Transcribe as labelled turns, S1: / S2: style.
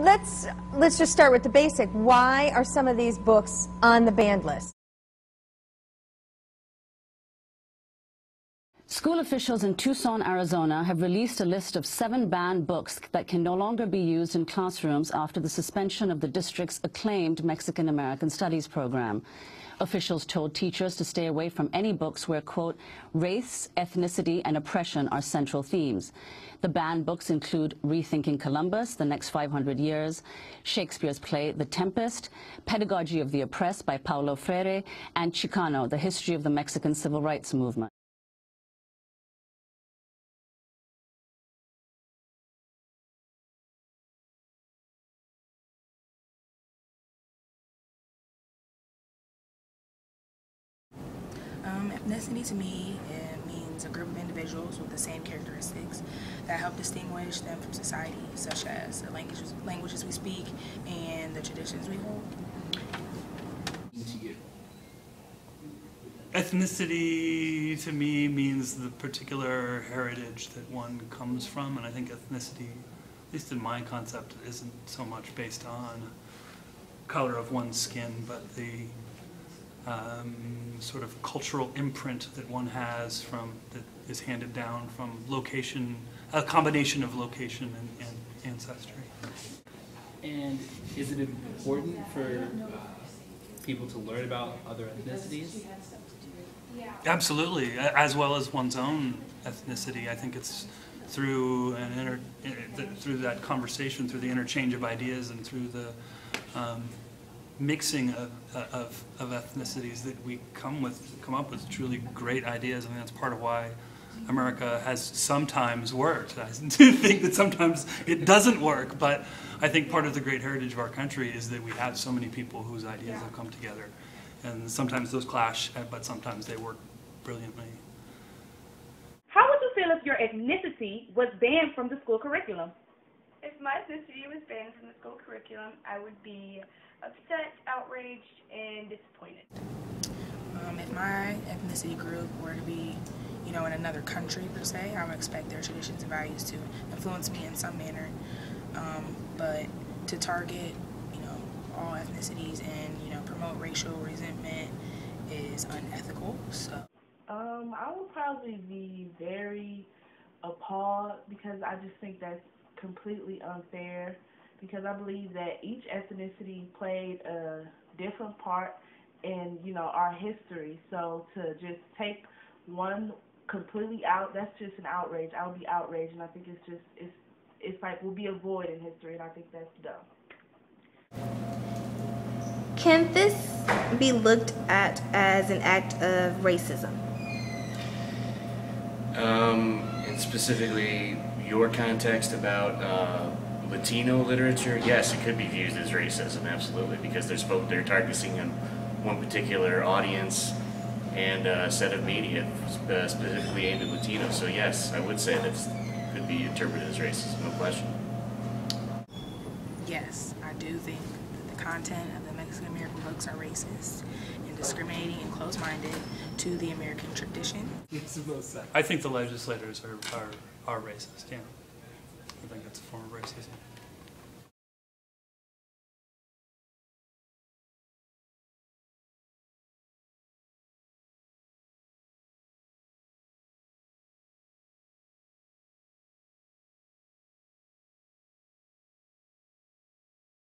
S1: let's just start with the basic. Why are some of these books on the banned list?
S2: School officials in Tucson, Arizona have released a list of 7 banned books that can no longer be used in classrooms after the suspension of the district's acclaimed Mexican-American Studies program. Officials told teachers to stay away from any books where, quote, race, ethnicity, and oppression are central themes. The banned books include Rethinking Columbus, The Next 500 Years, Shakespeare's play The Tempest, Pedagogy of the Oppressed by Paulo Freire, and Chicano, The History of the Mexican Civil Rights Movement.
S3: Ethnicity to me, it means a group of individuals with the same characteristics that help distinguish them from society, such as the languages we speak and the traditions we hold.
S4: Ethnicity to me means the particular heritage that one comes from, and I think ethnicity, at least in my concept, isn't so much based on color of one's skin, but the sort of cultural imprint that one has that is handed down from location, a combination of location and ancestry.
S5: And is it important for people to learn about other ethnicities?
S4: Absolutely, as well as one's own ethnicity. I think it's through through that conversation, through the interchange of ideas, and through the mixing of ethnicities that we come up with truly great ideas. I mean, that's part of why America has sometimes worked. I do think that sometimes it doesn't work, but I think part of the great heritage of our country is that we have so many people whose ideas have come together. And sometimes those clash, but sometimes they work brilliantly.
S6: How would you feel if your ethnicity was banned from the school curriculum?
S7: If my ethnicity was banned from the school curriculum, I would be upset, outraged, and disappointed.
S3: If my ethnicity group were to be, in another country per se, I would expect their traditions and values to influence me in some manner. But to target, all ethnicities and, promote racial resentment is unethical. So,
S8: I would probably be very appalled because I just think that's completely unfair, because I believe that each ethnicity played a different part in, our history. So to just take one completely out, that's just an outrage. I would be outraged, and I think it's like we'll be a void in history, and I think that's dumb.
S9: Can this be looked at as an act of racism?
S10: And specifically your context about Latino literature, yes, it could be viewed as racism, absolutely, because they're targeting on one particular audience and a set of media specifically aimed at Latinos. So yes, I would say that could be interpreted as racism, no question.
S3: Yes, I do think that the content of the Mexican-American books are racist and discriminating and closed-minded to the American tradition.
S4: I think the legislators are racist, yeah. I think that's a form of racism.